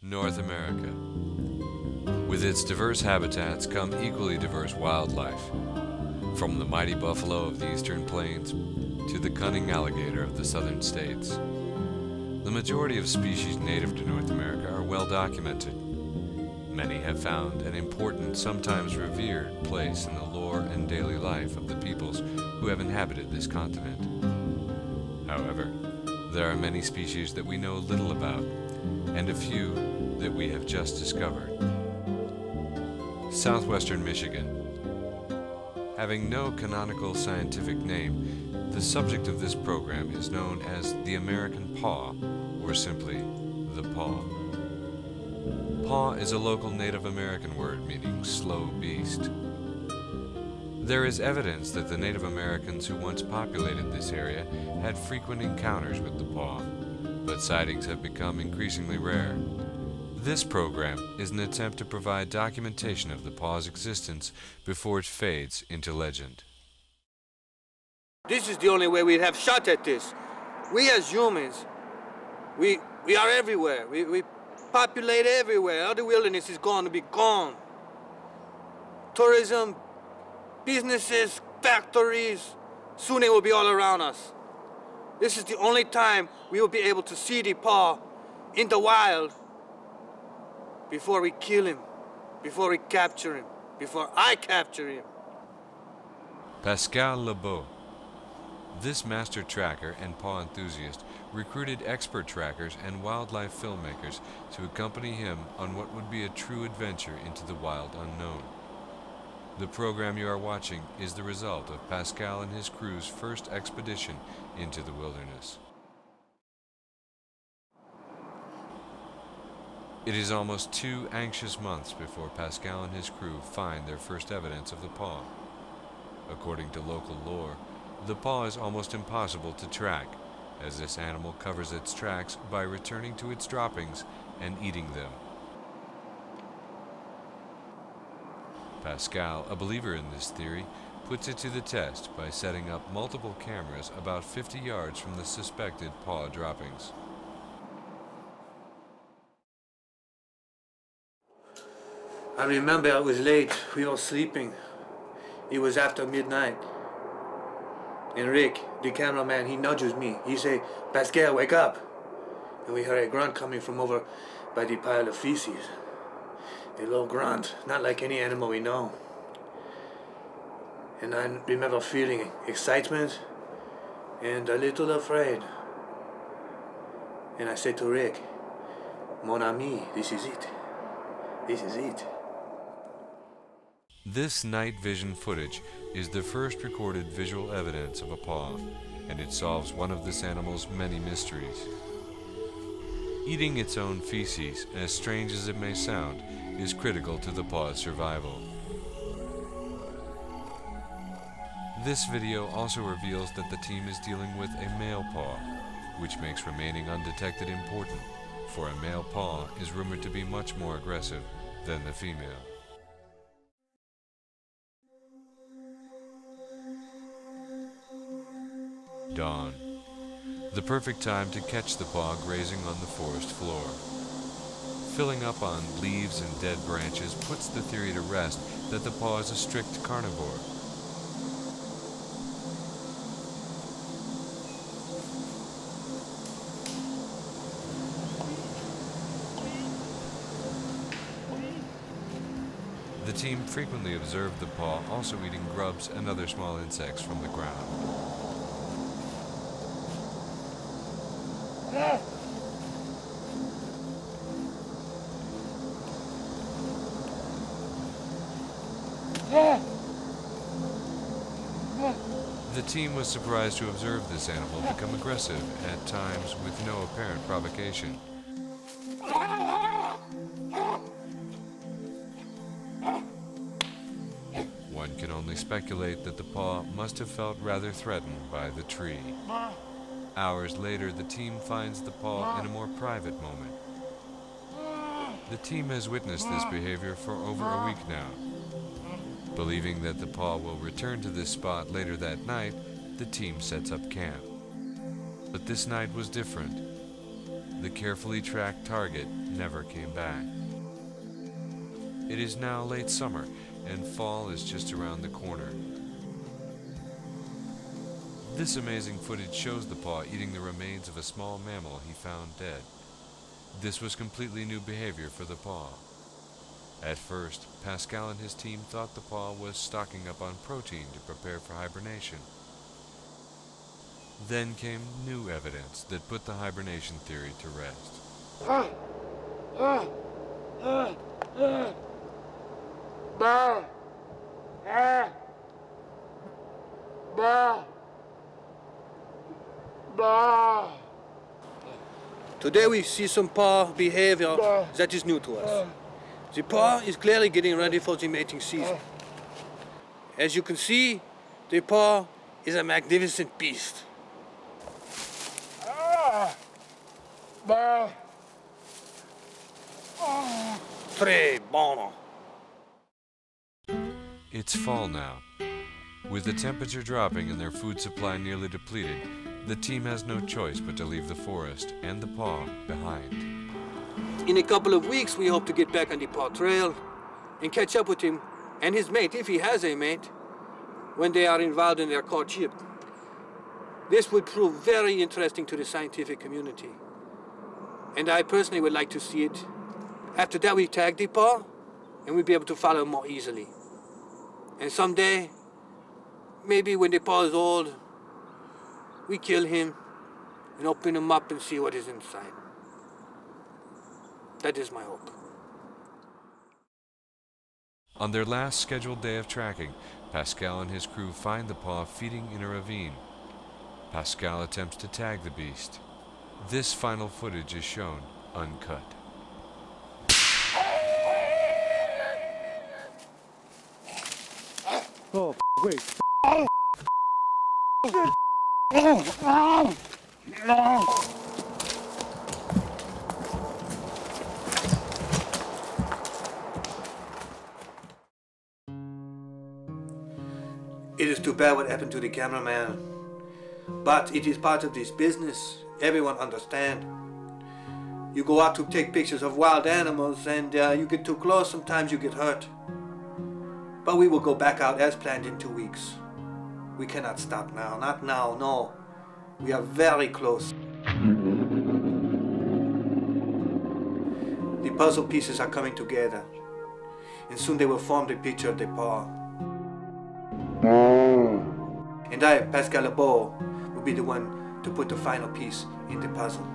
North America. With its diverse habitats come equally diverse wildlife, from the mighty buffalo of the eastern plains to the cunning alligator of the southern states. The majority of species native to North America are well documented. Many have found an important, sometimes revered, place in the lore and daily life of the peoples who have inhabited this continent. However, there are many species that we know little about, and a few that we have just discovered. Southwestern Michigan. Having no canonical scientific name, the subject of this program is known as the American paw, or simply the paw. Paw is a local Native American word meaning slow beast. There is evidence that the Native Americans who once populated this area had frequent encounters with the paw, but sightings have become increasingly rare. This program is an attempt to provide documentation of the paw's existence before it fades into legend. This is the only way we'd have shot at this. We as humans, we are everywhere. We populate everywhere. All the wilderness is going to be gone. Tourism, businesses, factories, soon they will be all around us. This is the only time we will be able to see the paw in the wild before we kill him, before we capture him, before I capture him. Pascal Lebeau. This master tracker and paw enthusiast recruited expert trackers and wildlife filmmakers to accompany him on what would be a true adventure into the wild unknown. The program you are watching is the result of Pascal and his crew's first expedition into the wilderness. It is almost 2 anxious months before Pascal and his crew find their first evidence of the paw. According to local lore, the paw is almost impossible to track, as this animal covers its tracks by returning to its droppings and eating them. Pascal, a believer in this theory, puts it to the test by setting up multiple cameras about 50 yards from the suspected paw droppings. I remember I was late. We were sleeping. It was after midnight. And Rick, the cameraman, he nudges me. He say, "Pascal, wake up." And we heard a grunt coming from over by the pile of feces. A low grunt, not like any animal we know. And I remember feeling excitement and a little afraid. And I said to Rick, "Mon ami, this is it. This is it." This night vision footage is the first recorded visual evidence of a paw, and it solves one of this animal's many mysteries. Eating its own feces, as strange as it may sound, is critical to the paw's survival. This video also reveals that the team is dealing with a male paw, which makes remaining undetected important, for a male paw is rumored to be much more aggressive than the female. Dawn. The perfect time to catch the paw grazing on the forest floor. Filling up on leaves and dead branches puts the theory to rest that the paw is a strict carnivore. The team frequently observed the paw also eating grubs and other small insects from the ground. The team was surprised to observe this animal become aggressive, at times with no apparent provocation. One can only speculate that the paw must have felt rather threatened by the tree. Hours later, the team finds the paw in a more private moment. The team has witnessed this behavior for over a week now. Believing that the paw will return to this spot later that night, the team sets up camp. But this night was different. the carefully tracked target never came back. It is now late summer, and fall is just around the corner. This amazing footage shows the paw eating the remains of a small mammal he found dead. This was completely new behavior for the paw. At first, Pascal and his team thought the paw was stocking up on protein to prepare for hibernation. Then came new evidence that put the hibernation theory to rest. Today we see some paw behavior that is new to us. The paw is clearly getting ready for the mating season. As you can see, the paw is a magnificent beast. Très bon. It's fall now. With the temperature dropping and their food supply nearly depleted, the team has no choice but to leave the forest and the paw behind. In a couple of weeks, we hope to get back on the paw trail and catch up with him and his mate, if he has a mate, when they are involved in their courtship. This would prove very interesting to the scientific community, and I personally would like to see it. After that, we tag the paw, and we'll be able to follow him more easily. And someday, maybe when the paw is old, we kill him and open him up and see what is inside. That is my hope. On their last scheduled day of tracking, Pascal and his crew find the paw feeding in a ravine. Pascal attempts to tag the beast. This final footage is shown uncut. Oh, wait. It is too bad what happened to the cameraman, but it is part of this business. Everyone understand. You go out to take pictures of wild animals and you get too close, sometimes you get hurt. But we will go back out as planned in 2 weeks. We cannot stop now, not now, no. We are very close. The puzzle pieces are coming together, and soon they will form the picture of the paw. And I, Pascal Lebeau, will be the one to put the final piece in the puzzle.